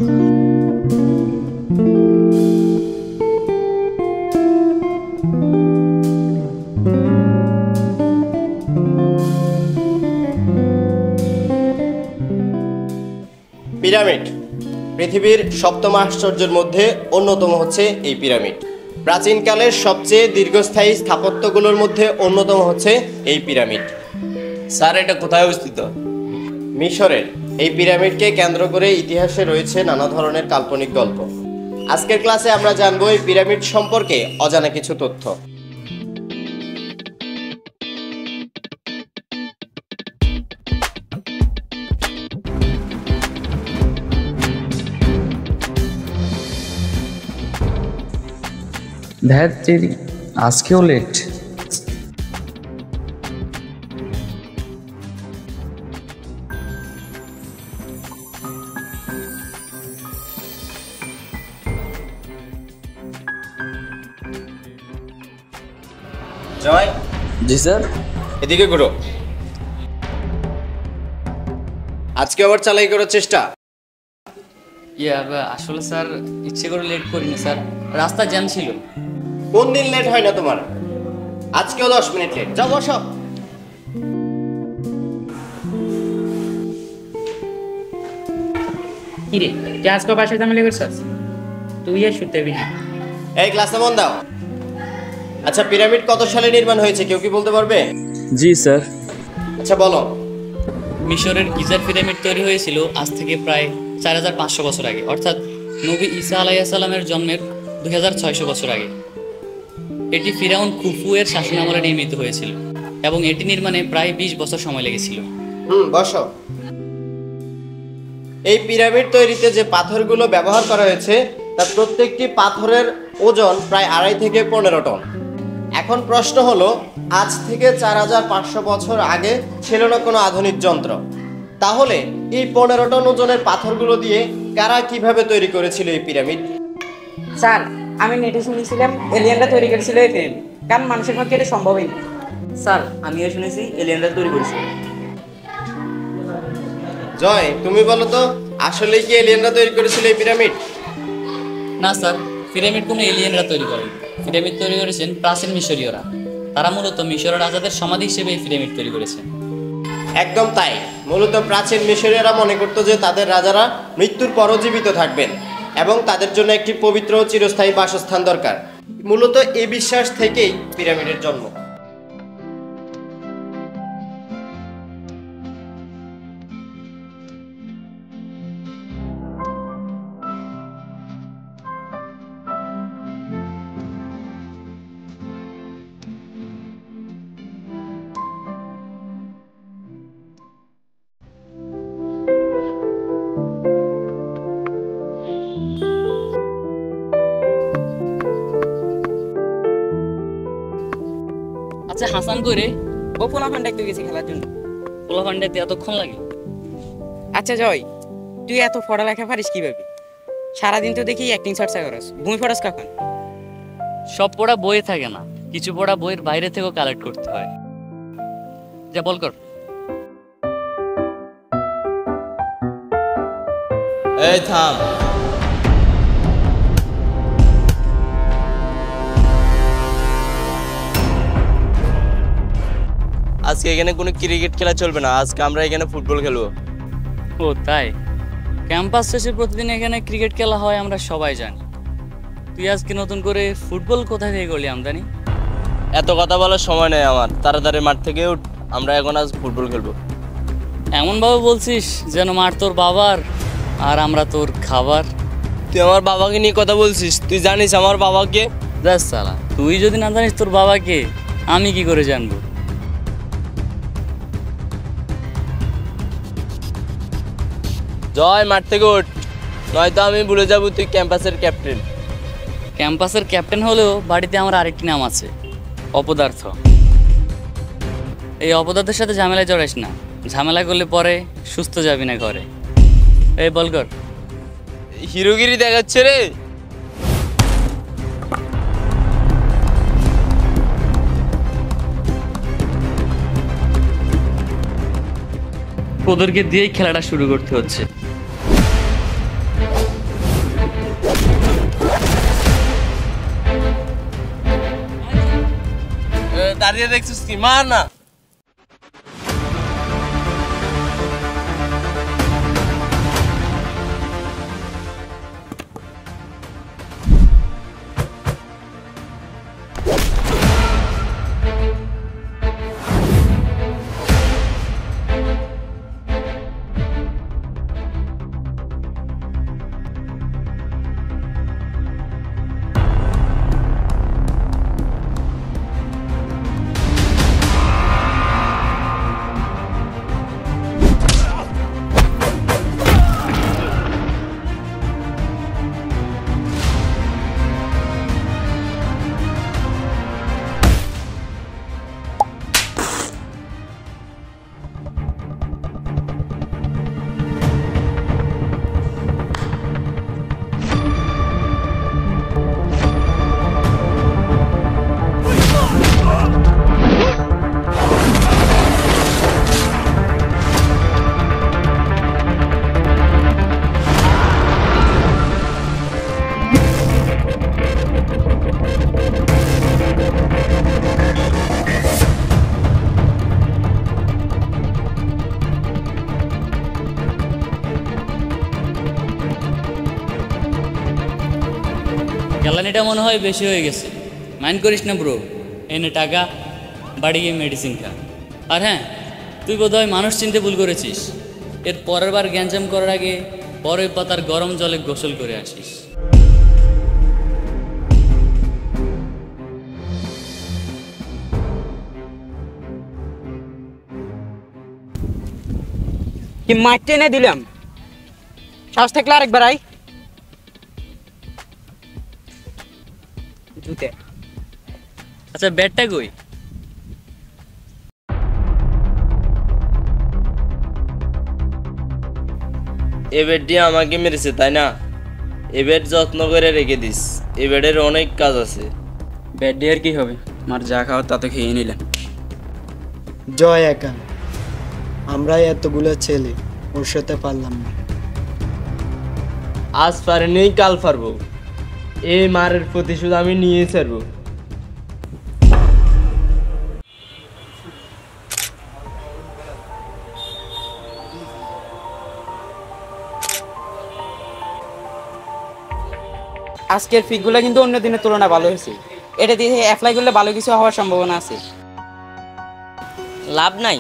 Pyramid পৃথিবীর সপ্তম আশ্চর্যের মধ্যে অন্যতম হচ্ছে এই পিরামিড। প্রাচীনকালের সবচেয়ে দীর্ঘস্থায়ী স্থাপত্যগুলোর মধ্যে অন্যতম হচ্ছে এই পিরামিড। স্যার, এটা কোথায় অবস্থিত? মিশরের। এই পিরামিডকে কেন্দ্র করে ইতিহাসে রয়েছে নানা ধরনের কাল্পনিক গল্প। আজকের ক্লাসে আমরা জানবো এই পিরামিড সম্পর্কে অজানা কিছু তথ্য। ধ্যাত্তেরি, আজকেও লেট। জয়। জি স্যার। এদিকে ঘুরো। আজকে আবার চালাই করার চেষ্টা? আসলে স্যার ইচ্ছে করে লেট করিনি স্যার, রাস্তা জ্যাম ছিল। কোন দিন লেট হয় না তোমার? আজকেও 10 মিনিট লেট। যাও বসো। কিরে, তুই আজকে বাসায় ঝামেলা করছিস? তুই আর শুতে পারবি না। এই ক্লাসে মন দাও। আচ্ছা, পিরামিড কত সালে নির্মাণ হয়েছে কেউ কি বলতে পারবে? জি স্যার। আচ্ছা বলো। মিশরের গিজার পিরামিড তৈরি হয়েছিল আজ থেকে প্রায় 4500 বছর আগে, অর্থাৎ নবী ঈসা আলাইহিস সালামের জন্মের 2600 বছর আগে। এটি ফিরাউন খুফু এর শাসনামলে নির্মিত হয়েছিল এবং এটি নির্মাণে প্রায় 20 বছর সময় লেগেছিল। বসো। এই পিরামিড তৈরিতে যে পাথরগুলো ব্যবহার করা হয়েছে তার প্রত্যেকটি পাথরের ওজন প্রায় 2.5 থেকে 15 টন। এখন প্রশ্ন হলো, আজ থেকে 4500 বছর আগে ছিল না কোনো আধুনিক যন্ত্র, তাহলে এই 15 টন ওজনের পাথরগুলো দিয়ে কারা কিভাবে তৈরি করেছিল এই পিরামিড? স্যার, আমি নেটে শুনেছিলাম এলিয়েনরা তৈরি করেছিল এই পিরামিড, কারণ মানুষের পক্ষে এটা সম্ভবই না। স্যার, আমিও শুনেছি এলিয়েনরা তৈরি করেছে। জয়, তুমি বলো তো, আসলে কি এলিয়েনরা তৈরি করেছিল এই পিরামিড? না স্যার, পিরামিড কোনো এলিয়েনরা তৈরি করেন। পিরামিড তৈরি করেছেন প্রাচীন মিশরীয়রা। তারা মূলত মিশরের রাজাদের সমাধি হিসেবে এই পিরামিড তৈরি করেছেন। একদম তাই। মূলত প্রাচীন মিশরীয়রা মনে করত যে তাদের রাজারা মৃত্যুর পরও জীবিত থাকবেন এবং তাদের জন্য একটি পবিত্র চিরস্থায়ী বাসস্থান দরকার। মূলত এই বিশ্বাস থেকেই পিরামিডের জন্ম। আচ্ছা হাসান কইরে, ও পোলাপান ডাকতে গেছি খেলার জন্য। পোলাপান ডাকতে এতক্ষণ লাগে? আচ্ছা জয়, তুই এত পড়ালেখা পারিস কিভাবে? সারাদিন তো দেখি অ্যাক্টিং চর্চা করস, বই পড়াস কখন? সব পড়া বইয়ে থাকে না, কিছু পড়া বইয়ের বাইরে থেকেও কালেক্ট করতে হয়। যা বল কর। এই থাম। আজকে এখানে কোনো ক্রিকেট খেলা চলবে না, আজকে আমরা এখানে ফুটবল খেলবো। ও তাই? ক্যাম্পাস শেষে প্রতিদিন এখানে ক্রিকেট খেলা হয়, আমরা সবাই জানি। তুই আজকে নতুন করে ফুটবল কোথায় থেকে করলি আমদানি? এত কথা বলার সময় নেই আমার, তাড়াতাড়ি মাঠ থেকে উঠ, আমরা এখন আজ ফুটবল খেলবো। এমনভাবে বলছিস যেন মাঠ তোর বাবার আর আমরা তোর খাবার। তুই আমার বাবাকে নিয়ে কথা বলছিস? তুই জানিস আমার বাবাকে? দেখ সালা, তুই যদি না জানিস তোর বাবাকে, আমি কি করে জানবো? জয়, মাঠ থেকে উঠ, নয়তো আমি ভুলে যাবো তুই ক্যাম্পাসের ক্যাপ্টেন। ক্যাম্পাসের ক্যাপ্টেন হলেও বাড়িতে আমার আরেকটি নাম আছে, অপদার্থ। এই অপদার্থের সাথে ঝামেলায় জড়াইস না, ঝামেলা করলে পরে সুস্থ যাবি না ঘরে। এই বল কর। হিরোগিরি দেখাচ্ছে রে। ওদেরকে দিয়েই খেলাটা শুরু করতে হচ্ছে। দাঁড়িয়ে দেখছিস কি, মার না। জ্বালানিটা মনে হয় বেশি হয়ে গেছে, মাইন্ড করিস না ব্রো। এনে টাকা, বাড়ি গিয়ে মেডিসিন খা। আর হ্যাঁ, তুই বোধহয় মানুষ চিনতে ভুল করেছিস। এর পরের বার গ্যাঞ্জাম করার আগে বরফ পাতার গরম জলে গোসল করে আসিস। কি মাইট টেনে দিলাম, সাহস থাকলে আরেকবার আই। জুতে আচ্ছা, ব্যাটটা কই? এ বেড দিয়ে আমাকে মেরেছে তাই না? এ বেড যত্ন করে রেখে দিস, এ বেডের অনেক কাজ আছে। ব্যাট দিয়ে আর কি হবে, মার যা খাওয়ার তা তো খেয়ে নিলাম। জয় একা, আমরা এতগুলো ছেলে ওর সাথে পারলাম না। আজ পারিনি কাল পারবো, এই মারের প্রতিশোধ আমি নিয়ে ছাড়বো। আজকের ফিকগুলো কিন্তু অন্য দিনের তুলনায় ভালো হয়েছে। এটা দিয়ে অ্যাপ্লাই করলে ভালো কিছু হওয়ার সম্ভাবনা আছে। লাভ নাই,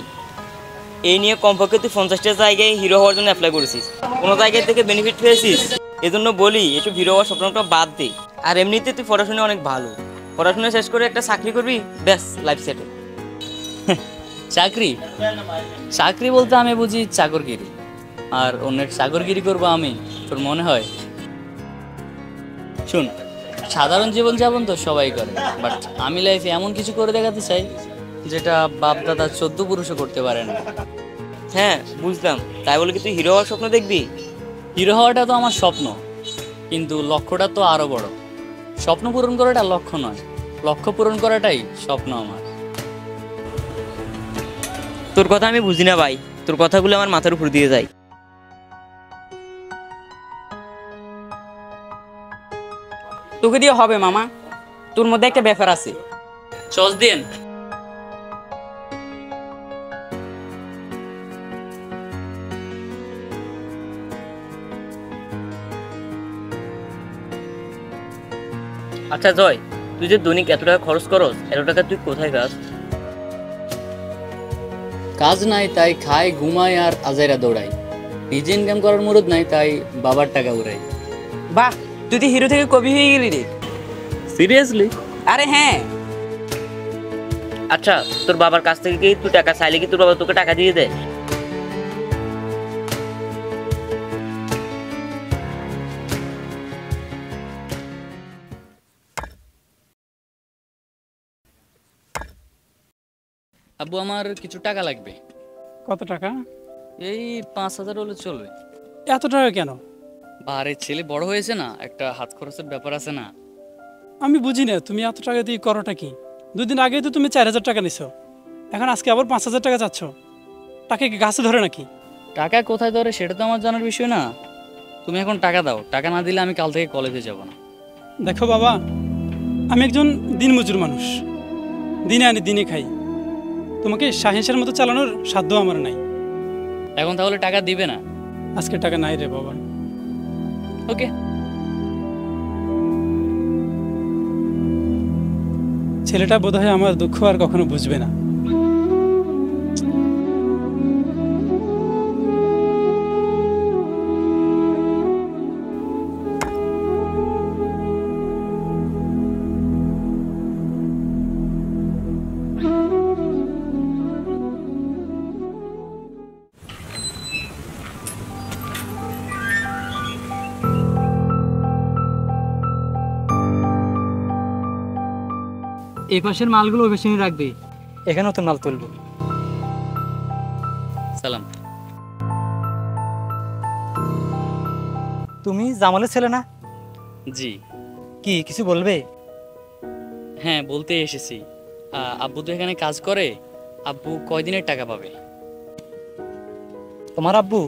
এই নিয়ে কমপক্ষে তুই 50টা জায়গায় হিরো হওয়ার জন্য অ্যাপ্লাই করেছিস, কোনো জায়গায় থেকে বেনিফিট পেয়েছিস। এজন্য বলি এসব হিরো হওয়ার স্বপ্নটা বাদ দে। আর এমনিতে তুই পড়াশোনা অনেক ভালো, পড়াশোনা শেষ করে একটা চাকরি করবি, ব্যাস লাইফ সেটেল। চাকরি চাকরি বলতে আমি বুঝি চাকরগিরি, আর অন্যের চাকরগিরি করবো আমি, তোর মনে হয়? শুন, সাধারণ জীবনযাপন তো সবাই করে, বাট আমি লাইফে এমন কিছু করে দেখাতে চাই যেটা বাপ দাদা 14 পুরুষও করতে পারে না। হ্যাঁ বুঝলাম, তাই বলে কি তুই হিরো হওয়ার স্বপ্ন দেখবি? হিরো হওয়াটা তো আমার স্বপ্ন, কিন্তু লক্ষ্যটা তো আরো বড়। স্বপ্ন পূরণ করাটা লক্ষ্য নয়, লক্ষ্য পূরণ করাটাই স্বপ্ন আমার। তোর কথা আমি বুঝি না ভাই, তোর কথাগুলো আমার মাথার উপর দিয়ে যায়। তোকে দিয়ে হবে মামা, তোর মধ্যে একটা ব্যাপার আছে। সস দিন। আচ্ছা জয়, তুই যে দৈনিক এত টাকা খরচ করস, এত টাকা তুই কোথায় পাস? কাজ নাই তাই খাই, ঘুমাই আর আজাইরা দৌড়াই। নিজে ইনকাম করার মুরুদ নাই তাই বাবার টাকা উড়াই। বাহ, তুই তো হিরো থেকে কবি হয়ে গেলি রে। সিরিয়াসলি? আরে হ্যাঁ। আচ্ছা, তোর বাবার কাছ থেকে কি তুই টাকা চাইলে কি তোর বাবা তোকে টাকা দিয়ে দেয়? আব্বু আমার কিছু টাকা লাগবে। কত টাকা? এই 5000 হলে চলবে। এত টাকা কেন? বারে ছেলে বড় হয়েছে না, একটা হাত খরচের ব্যাপার আছে না। আমি বুঝি না তুমি এত টাকা দিয়ে করোটা কি? দুদিন আগে তো তুমি 4000 টাকা নিছো, এখন আজকে আবার 5000 টাকা চাচ্ছ। টাকা কি গাছে ধরে নাকি? টাকা কোথায় ধরে সেটা তো আমার জানার বিষয় না। তুমি এখন টাকা দাও, টাকা না দিলে আমি কাল থেকে কলেজে যাব না। দেখো বাবা, আমি একজন দিনমজুর মানুষ, দিনে আনি দিনে খাই। তোমাকে শাহেনশার মতো চালানোর সাধ্য আমার নাই। এখন তাহলে টাকা দিবে না? আজকে টাকা নাই রে বাবা। ওকে। ছেলেটা বোধহয় আমার দুঃখ আর কখনো বুঝবে না। এই পাশের মালগুলো ওই পাশে নিয়ে রাখবে, এখানেও তো মাল তুলবো। সালাম। তুমি জামালের ছেলে না? জি। কি কিছু বলবে? হ্যাঁ, বলতে এসেছি। আব্বু তো এখানে কাজ করে। আব্বু কয়দিনের টাকা পাবে? তোমার আব্বু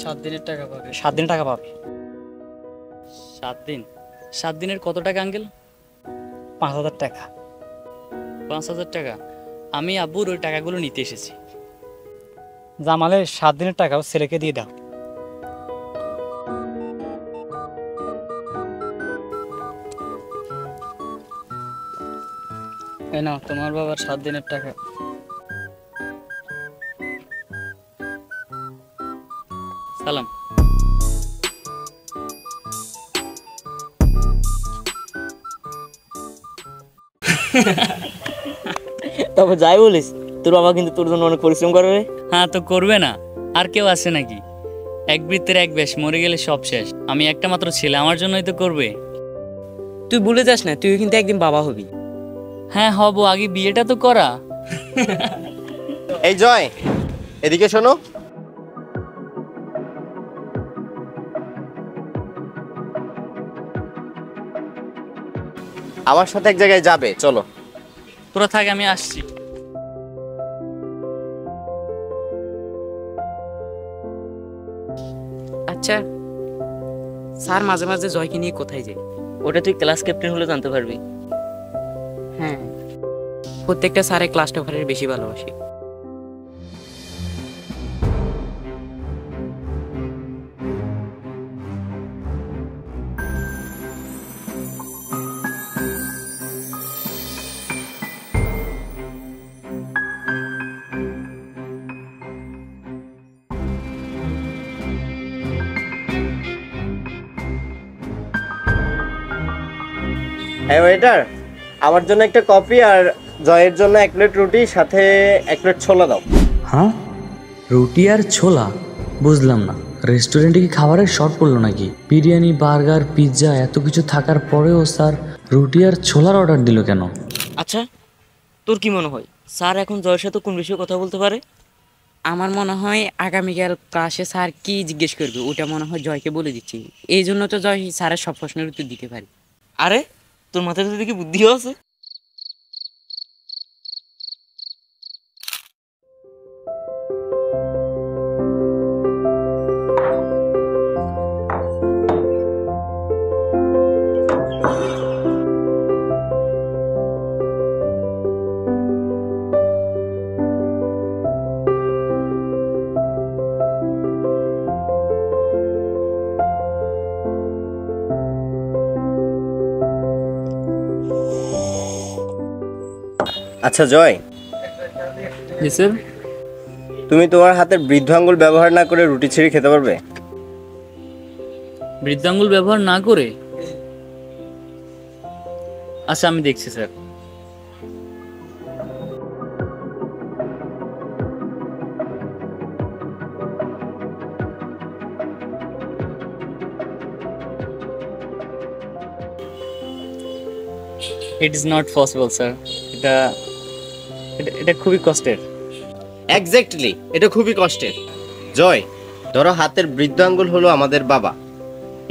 7 দিনের টাকা পাবে। 7 দিনের টাকা পাবে। 7 দিন? 7 দিনের কত টাকা আঙ্কেল? 5000 টাকা। 5000 টাকা? আমি আব্বুর ওই টাকাগুলো নিতে এসেছি। জামালের 7 দিনের টাকাও ছেলেকে দিয়ে দাও। এই নাও তোমার বাবার 7 দিনের টাকা। সালাম। তবে যাই বলিস, তোর বাবা কিন্তু তোর জন্য অনেক পরিশ্রম করে রে। হ্যাঁ, তো করবে না? আর কেউ আছে নাকি? এক বৃত্তের এক বেশ, মরে গেলে সব শেষ। আমি একটা মাত্র ছেলে, আমার জন্যই তো করবে। তুই ভুলে যাস না, তুই কিন্তু একদিন বাবা হবি। হ্যাঁ হব, আগে বিয়েটা তো করা। এই জয়, এদিকে শোনো। আমার সাথে এক জায়গায় যাবে, চলো। তোরা থাক, আমি আসছি। আচ্ছা, স্যার মাঝে মাঝে জয়কে নিয়ে কোথায় যায়? ওটা তুই ক্লাস ক্যাপ্টেন হলে জানতে পারবি। হ্যাঁ, প্রত্যেকটা স্যারে ক্লাস টপারের বেশি ভালোবাসে। হ্যাঁ ওয়েটার, আমার জন্য একটা কফি আর জয়ের জন্য 1 প্লেট রুটি সাথে 1 প্লেট ছোলা দাও। হ্যাঁ, রুটি আর ছোলা? বুঝলাম না, রেস্টুরেন্টে কি খাবারের শর্ট পড়লো নাকি? বিরিয়ানি, বার্গার, পিৎজা এত কিছু থাকার পরেও স্যার রুটি আর ছোলার অর্ডার দিল কেন? আচ্ছা, তোর কি মনে হয় স্যার এখন জয়ের সাথে কোন বিষয়ে কথা বলতে পারে? আমার মনে হয় আগামীকাল ক্লাসে স্যার কি জিজ্ঞেস করবে ওটা মনে হয় জয়কে বলে দিচ্ছি। এই জন্য তো জয় স্যারের সব প্রশ্নের উত্তর দিতে পারে। আরে, তোর মাথায় তো দেখি বুদ্ধিও আছে। আচ্ছা জয়, জি স্যার। তুমি তোমার হাতের বৃদ্ধ আঙ্গুল ব্যবহার না করে রুটি ছিঁড়ে খেতে পারবে? বৃদ্ধাঙ্গুল ব্যবহার না করে? আচ্ছা, আমি দেখছি sir. It is not possible sir. এটা খুবই কষ্টের। এক্স্যাক্টলি, এটা খুবই কষ্টের। জয়, ধরো হাতের বৃদ্ধ আঙ্গুল হলো আমাদের বাবা।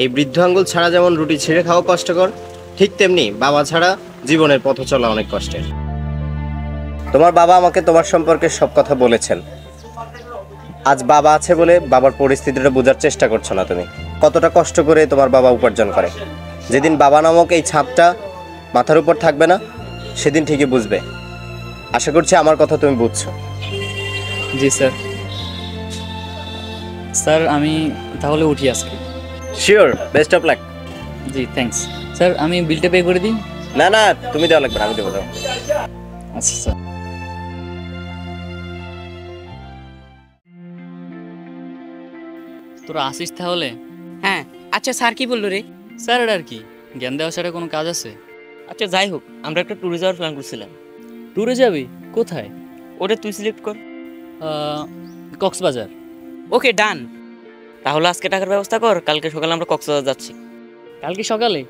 এই বৃদ্ধ আঙ্গুল ছাড়া যেমন রুটি ছিঁড়ে খাওয়া কষ্টকর, ঠিক তেমনি বাবা ছাড়া জীবনের পথ চলা অনেক কষ্টের। তোমার বাবা আমাকে তোমার সম্পর্কে সব কথা বলেছেন। আজ বাবা আছে বলে বাবার পরিস্থিতিটা বোঝার চেষ্টা করছো না তুমি। কতটা কষ্ট করে তোমার বাবা উপার্জন করে। যেদিন বাবা নামক এই ছাদটা মাথার উপর থাকবে না, সেদিন ঠিকই বুঝবে আশা করছি আমার কথা তুমি বুঝছো। জি স্যার। স্যার আমি তাহলে উঠি আজকে। Sure, best of luck. G thanks sir. আমি বিলটা পে করে দিই? না না, তুমি দেওয়া লাগবে না, আমি দেবো। দাও। আচ্ছা স্যার। তোরা আসিস তাহলে? হ্যাঁ আচ্ছা, স্যার কি বললো রে? স্যার এটা আর কি, জ্ঞান দেওয়া ছাড়া কোনো কাজ আছে? আচ্ছা যাই হোক, আমরা একটা ট্যুরে যাওয়ার প্ল্যান করছিলাম। ট্যুরে যাবি? কোথায়? ওটা তুই সিলেক্ট কর। কক্সবাজার। ওকে ডান। তাহলে আজকে টাকার ব্যবস্থা কর, কালকে সকালে আমরা কক্সবাজার যাচ্ছি। কালকে সকালে?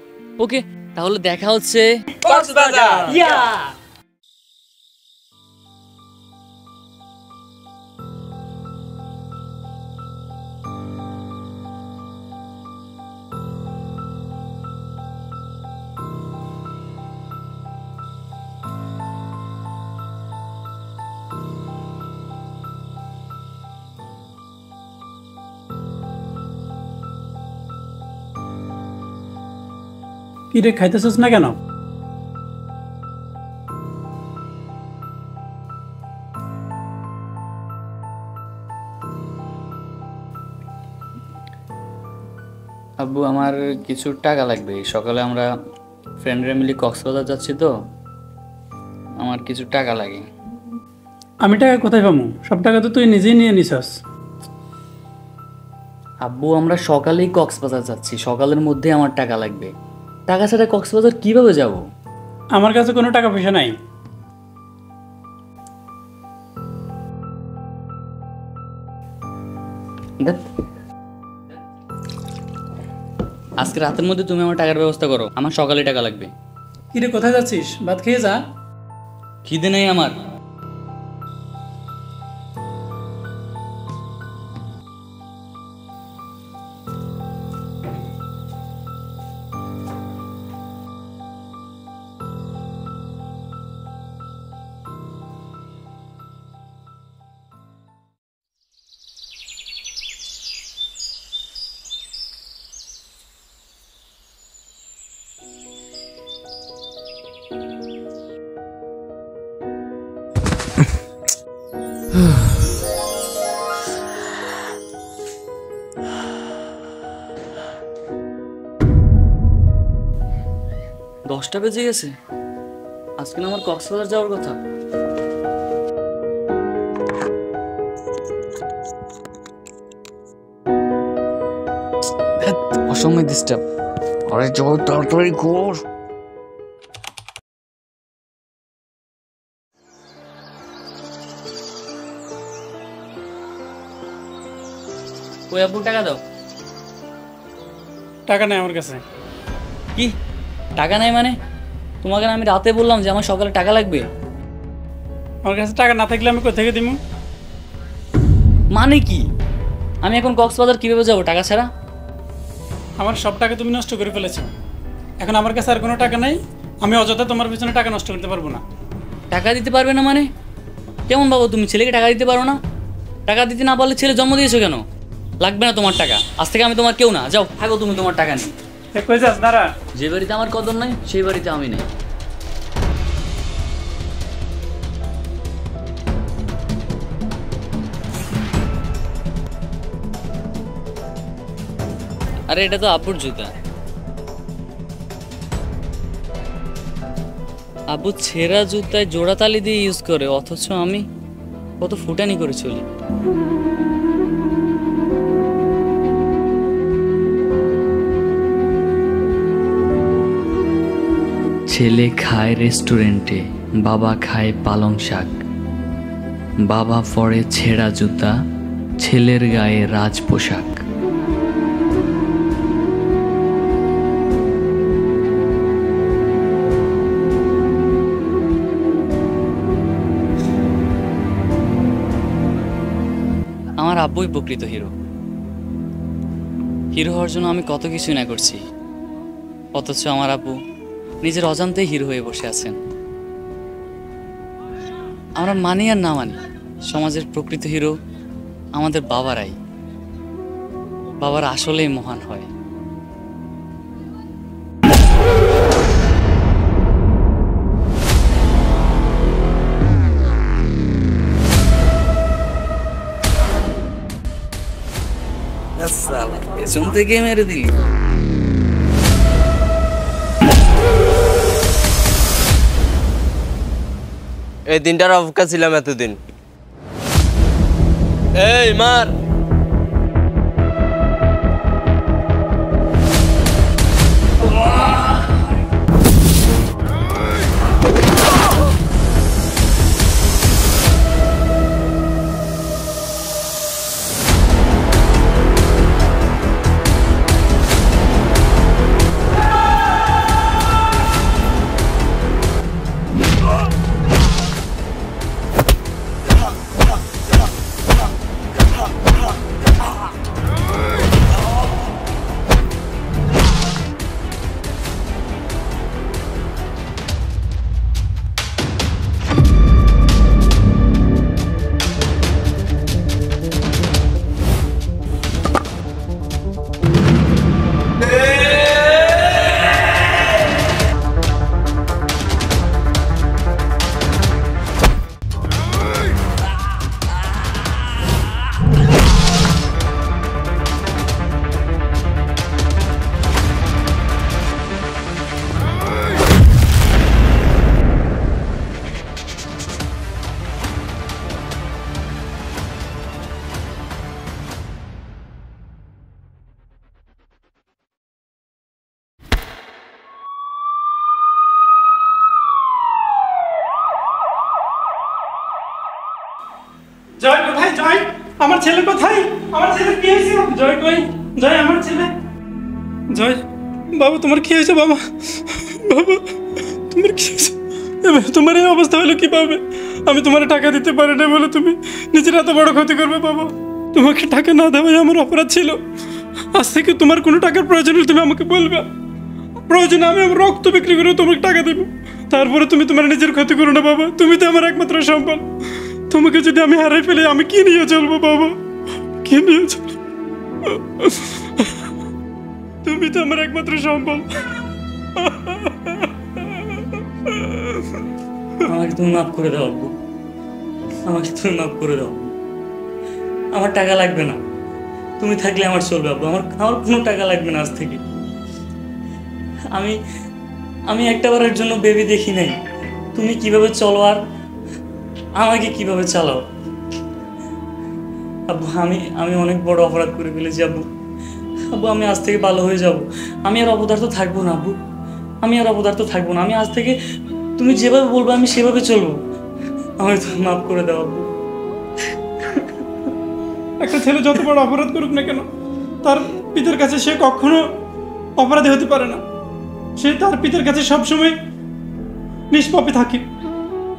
ওকে, তাহলে দেখা হচ্ছে কক্সবাজার। কি রে, খাইতেছিস না কেন? আব্বু আমার কিছু টাকা লাগবে, সকালে আমরা ফ্রেন্ডরা মিলে কক্সবাজার যাচ্ছি তো, আমার কিছু টাকা লাগে। আমি টাকা কোথায় পাবো? সব টাকা তো তুই নিজেই নিয়ে নিছস। আব্বু আমরা সকালেই কক্সবাজার যাচ্ছি, সকালের মধ্যে আমার টাকা লাগবে। টাকা ছাড়া কক্সবাজার কিভাবে যাব? আমার কাছে কোনো টাকা পয়সা নাই। দেখ, আজকে রাতের মধ্যে তুমি আমার টাকার ব্যবস্থা করো, আমার সকালে টাকা লাগবে। কি রে, কোথায় যাচ্ছিস? ভাত খেয়ে যা। খিদে নেই আমার। দশটা বেজে গেছে, আজকে না আমার কক্সবাজার যাওয়ার কথা। অসময় ডিস্টার্ব। আরে চল তাড়াতাড়ি কর। ওই আপু টাকা দাও। টাকা নেই আমার কাছে। কি টাকা নাই মানে? তোমাকে না আমি রাতে বললাম যে আমার সকালে টাকা লাগবে? আমার কাছে টাকা না থাকলে আমি কোথা থেকে দিব? মানে কি? আমি এখন কক্সবাজার কিভাবে যাবো টাকা ছাড়া? আমার সব টাকা তুমি নষ্ট করে ফেলেছো। এখন আমার কাছে আর কোনো টাকা নাই। আমি অযথা তোমার পিছনে টাকা নষ্ট করতে পারবো না। টাকা দিতে পারবে না মানে? কেমন বাবু, তুমি ছেলেকে টাকা দিতে পারো না? টাকা দিতে না পারলে ছেলে জন্ম দিয়েছো কেন? লাগবে না তোমার টাকা, আজ থেকে আমি তোমার কেউ না। যাও থাকো তুমি তোমার টাকা নিয়ে। কই যাস? দাঁড়া। যে বাড়িতে আমার কদর নাই সেই বাড়িতে আমি নেই। আরে এটা তো আব্বুর জুতা। আব্বু ছেঁড়া জুতায় জোড়া তালি দিয়ে ইউজ করে, অথচ আমি কত ফুটানি করে চলি। ছেলে খায় রেস্টুরেন্টে, বাবা খায় পালং শাক। বাবা পরে ছেঁড়া জুতা, ছেলের গায়ে রাজ পোশাক। আমার আব্বুই প্রকৃত হিরো। হিরো হওয়ার জন্য আমি কত কিছুই না করছি, অথচ আমার আব্বু নিজের অজান্তেই হিরো হয়ে বসে আছেন। আমরা মানি আর না মানি, সমাজের প্রকৃত হিরো আমাদের বাবারাই। বাবারা আসলেই মহান হয়। পেছন থেকে মেরে দিলি। এই দিনটার অপেক্ষা ছিলাম এতদিন। এই মার। জয় কোথায়? জয়, আমার ছেলে কোথায়? আমার ছেলে কি হয়েছে? জয় কই? জয় আমার ছেলে। জয় বাবা, তোমার কি হয়েছে বাবা? বাবা তোমার কি হয়েছে? তোমার এই অবস্থা হলো কিভাবে? আমি তোমার টাকা দিতে পারি না বলে তুমি নিজের এত বড় ক্ষতি করবে বাবা? তোমাকে টাকা না দেওয়াই আমার অপরাধ ছিল। আজ থেকে তোমার কোনো টাকার প্রয়োজন হলে তুমি আমাকে বলবে। প্রয়োজনে আমি আমার রক্ত বিক্রি করে তোমাকে টাকা দেবো। তারপরে তুমি তোমার নিজের ক্ষতি করো না বাবা। তুমি তো আমার একমাত্র সম্বল। তোমাকে যদি আমি হারাই ফেলি আমি কি নিয়ে চলবো বাবা? কি নিয়ে চলবো? তুমি তো আমার একমাত্র সম্বল। আমাকে তুমি মাফ করে দাও আব্বু, আমাকে তুমি মাফ করে দাও। আমার টাকা লাগবে না, তুমি থাকলে আমার চলবে আব্বু। আমার কোনো টাকা লাগবে না আজ থেকে। আমি একটা বারের জন্য বেবি দেখি নাই তুমি কিভাবে চলো আর আমাকে কিভাবে চালাও। আব্বু আমি অনেক বড় অপরাধ করে ফেলেছি আব্বু। আব্বু আমি আজ থেকে ভালো হয়ে যাব। আমি আর অপদার্থ থাকবো না আব্বু, আমি আর অপদার্থ থাকবো না। আমি আজ থেকে তুমি যেভাবে বলবো আমি সেভাবে চলবো। আমাকে তুমি মাফ করে দাও আব্বু। একটা ছেলে যত বড় অপরাধ করুক না কেন, তার পিতার কাছে সে কখনো অপরাধী হতে পারে না। সে তার পিতার কাছে সবসময় নিষ্পাপে থাকে।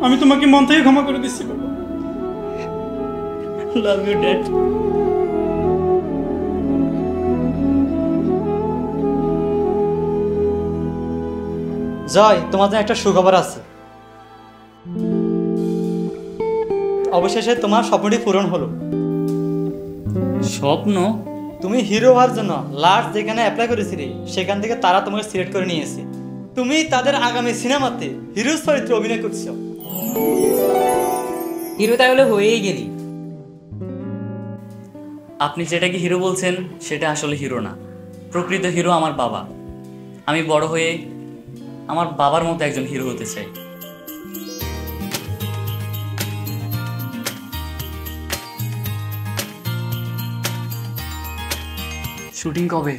আমি তোমাকে মন থেকে ক্ষমা করে দিচ্ছি বাবা। Love you dad. জয়, তোমার জন্য একটা সুখবর আছে। অবশেষে তোমার স্বপ্নটি পূরণ হলো। স্বপ্ন? তুমি হিরো হওয়ার জন্য লাস্ট যেখানে অ্যাপ্লাই করেছিলে সেখান থেকে তারা তোমাকে সিলেক্ট করে নিয়েছে। তুমি তাদের আগামী সিনেমাতে হিরো চরিত্রে অভিনয় করছো। হিরো তাহলে হয়েই গেলি। আপনি যেটাকে হিরো বলছেন সেটা আসলে হিরো না। প্রকৃত হিরো আমার বাবা। আমি বড় হয়ে আমার বাবার মতো একজন হিরো হতে চাই। শুটিং কবে?